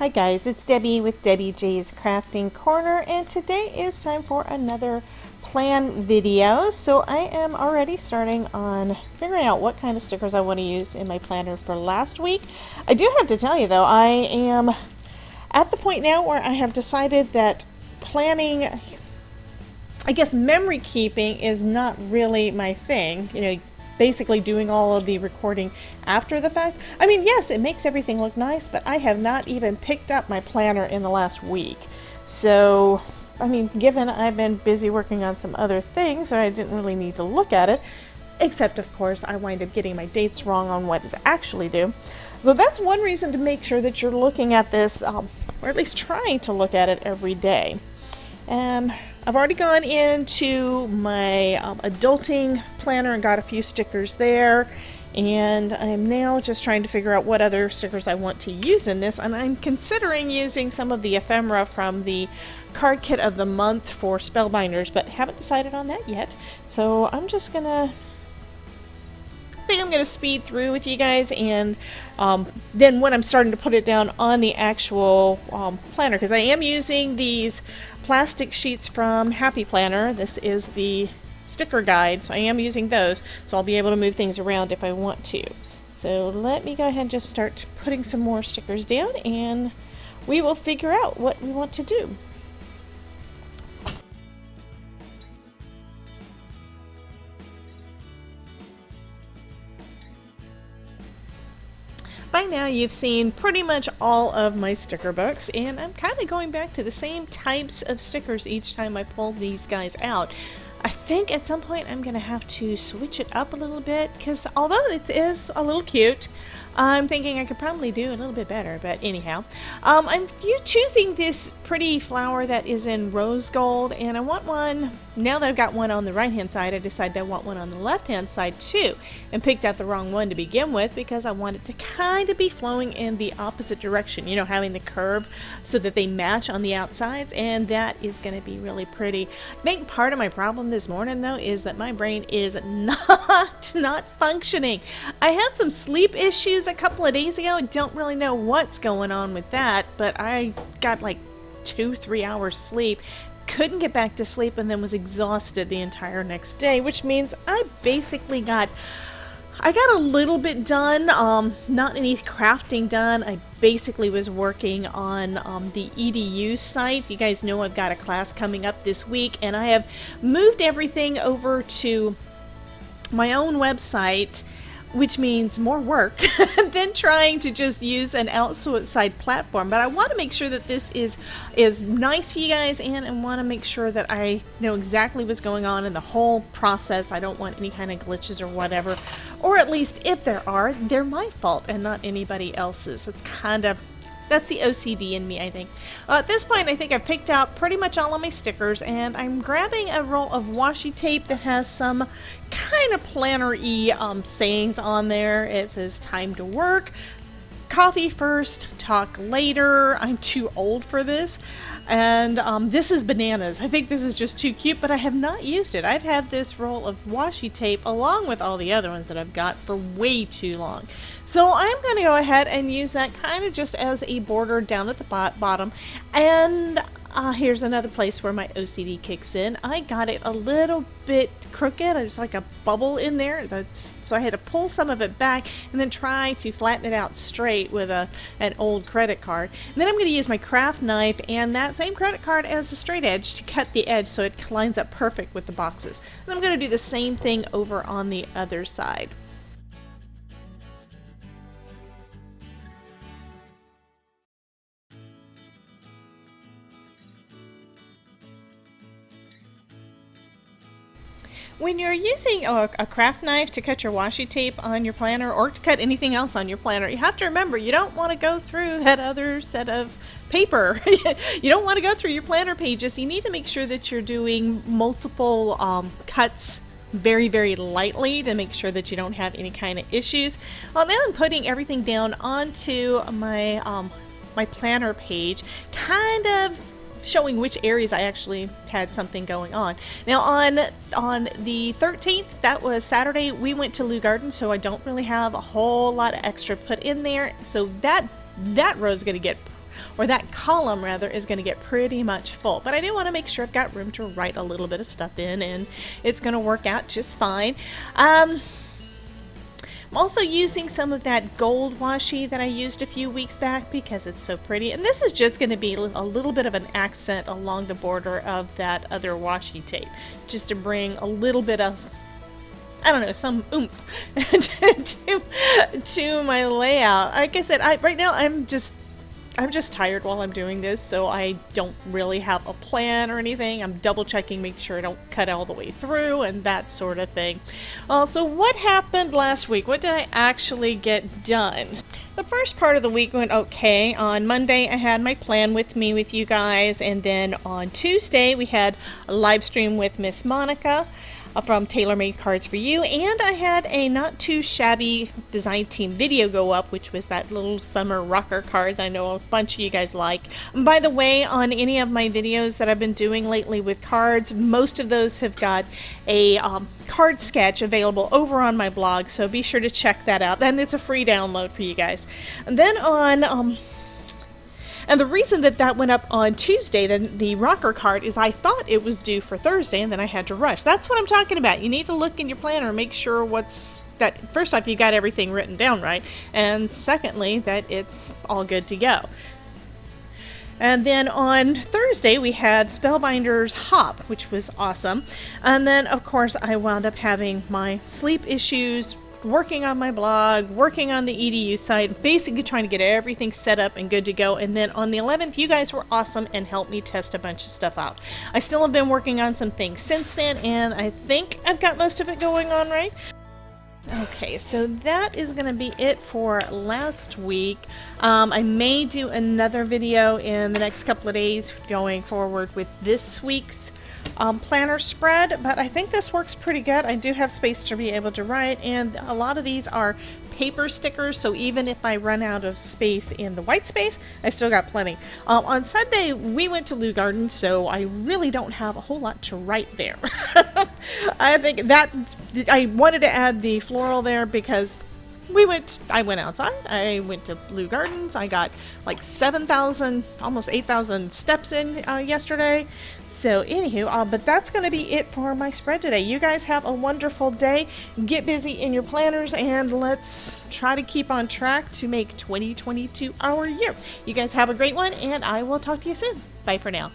Hi guys, it's Debbie with Debbie J's Crafting Corner, and today is time for another plan video. So I am already starting on figuring out what kind of stickers I want to use in my planner for last week. I do have to tell you though, I am at the point now where I have decided that planning, I guess memory keeping is not really my thing. Basically doing all of the recording after the fact. I mean, yes, it makes everything look nice, but I have not even picked up my planner in the last week. So, I mean, given I've been busy working on some other things, so I didn't really need to look at it, except, of course, I wind up getting my dates wrong on what is actually due. So that's one reason to make sure that you're looking at this, or at least trying to look at it every day. I've already gone into my adulting planner and got a few stickers there, and I'm now just trying to figure out what other stickers I want to use in this, and I'm considering using some of the ephemera from the card kit of the month for spellbinders, but haven't decided on that yet. So I'm just gonna I'm going to speed through with you guys, and then when I'm starting to put it down on the actual planner, because I am using these plastic sheets from Happy Planner. This is the sticker guide, so I am using those, so I'll be able to move things around if I want to. So let me go ahead and just start putting some more stickers down, and we will figure out what we want to do. By now you've seen pretty much all of my sticker books, and I'm kind of going back to the same types of stickers each time I pull these guys out. I think at some point I'm going to have to switch it up a little bit, because although it is a little cute, I'm thinking I could probably do a little bit better. But anyhow, I'm choosing this pretty flower that is in rose gold, and I want one, now that I've got one on the right hand side, I decided I want one on the left hand side too, and picked out the wrong one to begin with because I want it to kind of be flowing in the opposite direction, having the curve so that they match on the outsides, and that is going to be really pretty. I think part of my problem this morning though is that my brain is not functioning. I had some sleep issues a couple of days ago. I don't really know what's going on with that, but I got like 2-3 hours sleep, couldn't get back to sleep, and then was exhausted the entire next day, which means I basically got a little bit done, not any crafting done. I basically was working on the EDU site. You guys know I've got a class coming up this week, and I have moved everything over to my own website, which means more work than trying to just use an outside platform. But I want to make sure that this is nice for you guys, and I want to make sure that I know exactly what's going on in the whole process. I don't want any kind of glitches or whatever, or at least if there are, they're my fault and not anybody else's. That's the OCD in me, I think. At this point, I think I've picked out pretty much all of my stickers, and I'm grabbing a roll of washi tape that has some kind of planner-y sayings on there. It says time to work, coffee first, talk later. I'm too old for this. And this is bananas. I think this is just too cute, but I have not used it. I've had this roll of washi tape along with all the other ones that I've got for way too long. So I'm going to go ahead and use that kind of just as a border down at the bottom. And here's another place where my OCD kicks in. I got it a little bit crooked. There's like a bubble in there. So I had to pull some of it back and then try to flatten it out straight with an old credit card. And then I'm going to use my craft knife and that same credit card as a straight edge to cut the edge so it lines up perfect with the boxes. And I'm going to do the same thing over on the other side. When you're using a craft knife to cut your washi tape on your planner, or to cut anything else on your planner, you have to remember you don't want to go through that other set of paper. You don't want to go through your planner pages. You need to make sure that you're doing multiple cuts very, very lightly to make sure that you don't have any kind of issues. Well, now I'm putting everything down onto my my planner page, kind of showing which areas I actually had something going on. Now on the 13th, that was Saturday, we went to Lou Garden, so I don't really have a whole lot of extra put in there. So that row is going to get or that column rather, is going to get pretty much full. But I do want to make sure I've got room to write a little bit of stuff in, and it's going to work out just fine. I'm also using some of that gold washi that I used a few weeks back because it's so pretty. And this is just going to be a little bit of an accent along the border of that other washi tape, just to bring a little bit of, I don't know, some oomph to my layout. Like I said, right now I'm just tired while I'm doing this, so I don't really have a plan or anything. I'm double checking, make sure I don't cut all the way through and that sort of thing. So what happened last week? What did I actually get done? The first part of the week went okay. On Monday, I had my plan with me with you guys, and then on Tuesday, we had a live stream with Miss Monica from Tailor Made Cards for You, and I had a not too shabby design team video go up, which was that little summer rocker card that I know a bunch of you guys like. By the way, on any of my videos that I've been doing lately with cards, most of those have got a card sketch available over on my blog, so be sure to check that out. And it's a free download for you guys. And then on and the reason that went up on Tuesday, the rocker card, is I thought it was due for Thursday, and then I had to rush. That's what I'm talking about. You need to look in your planner and make sure first off, you got everything written down right, and secondly, that it's all good to go. And then on Thursday, we had Spellbinder's Hop, which was awesome. And then, of course, I wound up having my sleep issues, working on my blog, working on the EDU site, basically trying to get everything set up and good to go. And then on the 11th, you guys were awesome and helped me test a bunch of stuff out. I still have been working on some things since then, and I think I've got most of it going on right. Okay, so that is going to be it for last week. I may do another video in the next couple of days going forward with this week's planner spread, but I think this works pretty good. I do have space to be able to write, and a lot of these are paper stickers, so even if I run out of space in the white space, I still got plenty. On Sunday, we went to Lou Garden, so I really don't have a whole lot to write there. I think that I wanted to add the floral there because I went outside, I went to Lou Gardens, I got like 7,000, almost 8,000 steps in yesterday. So anywho, but that's going to be it for my spread today. You guys have a wonderful day, get busy in your planners, and let's try to keep on track to make 2022 our year. You guys have a great one, and I will talk to you soon. Bye for now.